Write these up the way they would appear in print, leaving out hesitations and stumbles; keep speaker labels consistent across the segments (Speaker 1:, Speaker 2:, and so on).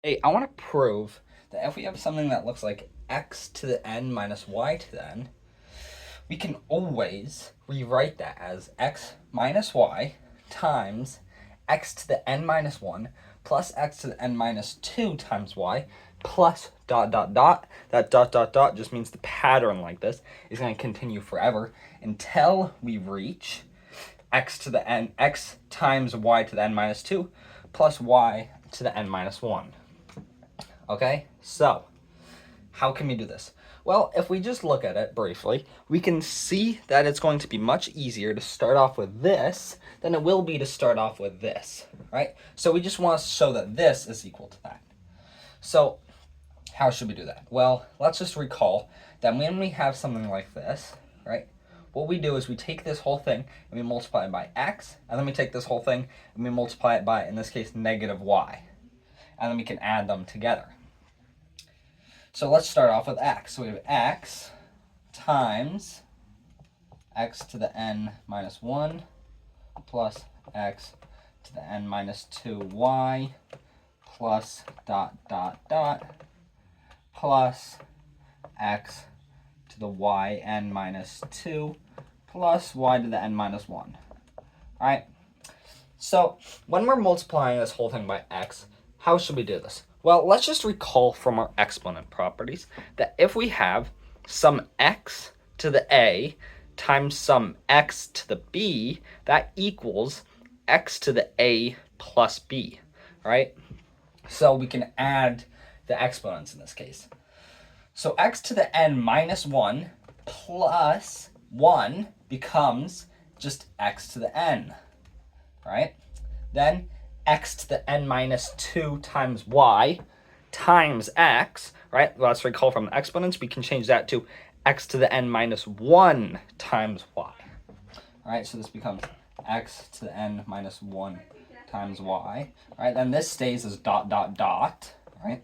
Speaker 1: Hey, I want to prove that if we have something that looks like x to the n minus y to the n, we can always rewrite that as x minus y times x to the n minus 1 plus x to the n minus 2 times y plus dot dot dot. That dot dot dot just means the pattern like this is going to continue forever until we reach x to the n, x times y to the n minus 2 plus y to the n minus 1. Okay, so how can we do this? Well, if we just look at it briefly, we can see that it's going to be much easier to start off with this than it will be to start off with this, right? So we just want to show that this is equal to that. So how should we do that? Well, let's just recall that when we have something like this, right, what we do is we take this whole thing and we multiply it by x, and then we take this whole thing and we multiply it by, in this case, negative y. And then we can add them together. So let's start off with x. So we have x times x to the n minus 1 plus x to the n minus 2y plus dot dot dot plus x to the y n minus 2 plus y to the n minus 1. All right. So when we're multiplying this whole thing by x, how should we do this? Well, let's just recall from our exponent properties that if we have some x to the a times some x to the b, that equals x to the a plus b, right? So we can add the exponents in this case. So x to the n minus 1 plus 1 becomes just x to the n, right? Then x to the n minus 2 times y times x, right? Let's recall from the exponents, we can change that to x to the n minus 1 times y. All right, so this becomes x to the n minus 1 times y. All right, then this stays as dot, dot, dot, right?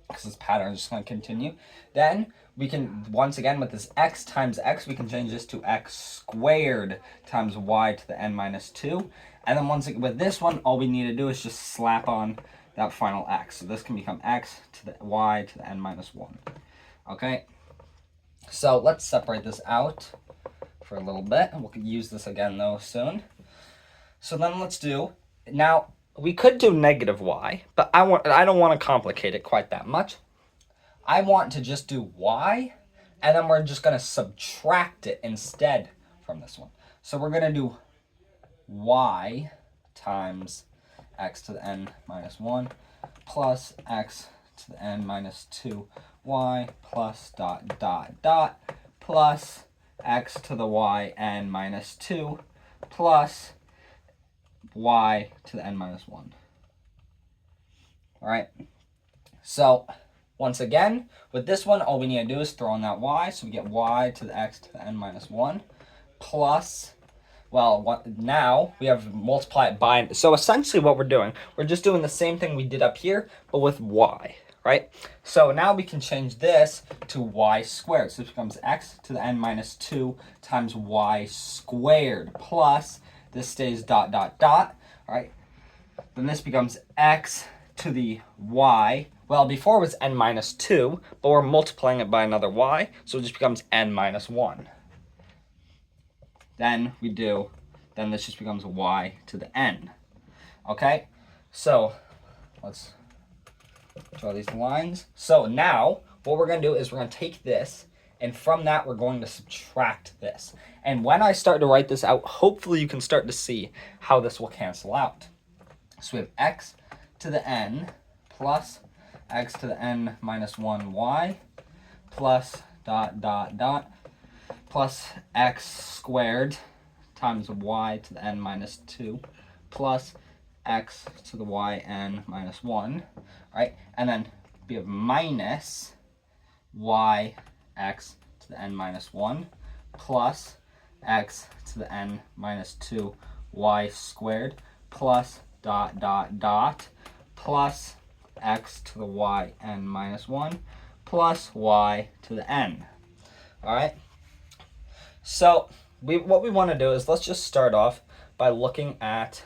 Speaker 1: Because this pattern is just going to continue. Then we can, once again, with this x times x, we can change this to x squared times y to the n minus 2. And then once again, with this one, all we need to do is just slap on that final x. So this can become x to the y to the n minus 1. Okay? So let's separate this out for a little bit. We'll use this again, though, soon. So then let's do, now, we could do negative y, but I don't want to complicate it quite that much. I want to just do y, and then we're just going to subtract it instead from this one. So we're going to do y times x to the n minus 1 plus x to the n minus 2y plus dot dot dot plus x to the y n minus 2 plus y to the n minus 1. All right. So once again, with this one, all we need to do is throw in that y. So we get y to the x to the n minus 1 plus, well, now we have multiply it by. So essentially what we're doing, we're just doing the same thing we did up here, but with y, right? So now we can change this to y squared. So this becomes x to the n minus 2 times y squared plus, this stays dot, dot, dot, all right? Then this becomes x to the y. Well, before it was n minus 2, but we're multiplying it by another y, so it just becomes n minus 1. Then this just becomes y to the n. Okay? So let's draw these lines. So now what we're going to do is we're going to take this, and from that we're going to subtract this. And when I start to write this out, hopefully you can start to see how this will cancel out. So we have x to the n plus x to the n minus 1y plus dot dot dot plus x squared times y to the n minus 2 plus x to the y n minus 1, right? And then we have minus y x to the n minus 1 plus x to the n minus 2 y squared plus dot dot dot plus x to the y n minus 1 plus y to the n. All right? So what we want to do is let's just start off by looking at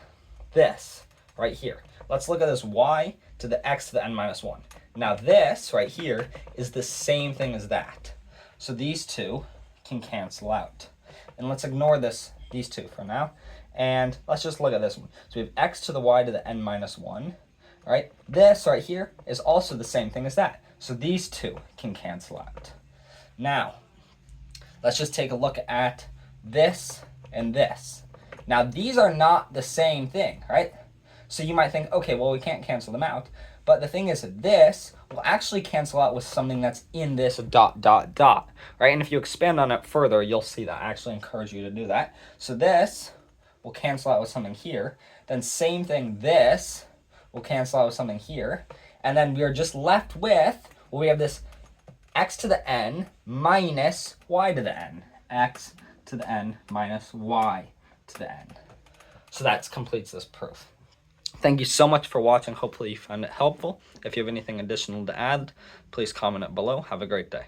Speaker 1: this right here. Let's look at this y to the x to the n minus 1. Now this right here is the same thing as that. So these two can cancel out. And let's ignore these two for now. And let's just look at this one. So we have x to the y to the n minus 1. Right? This right here is also the same thing as that. So these two can cancel out. Now, let's just take a look at this and this. Now, these are not the same thing, right? So you might think, okay, well, we can't cancel them out. But the thing is that this will actually cancel out with something that's in this dot, dot, dot, right? And if you expand on it further, you'll see that. I actually encourage you to do that. So this will cancel out with something here. Then same thing, this will cancel out with something here. And then we are just left with, well, we have this x to the n minus y to the n. X to the n minus y to the n. So that completes this proof. Thank you so much for watching. Hopefully you found it helpful. If you have anything additional to add, please comment it below. Have a great day.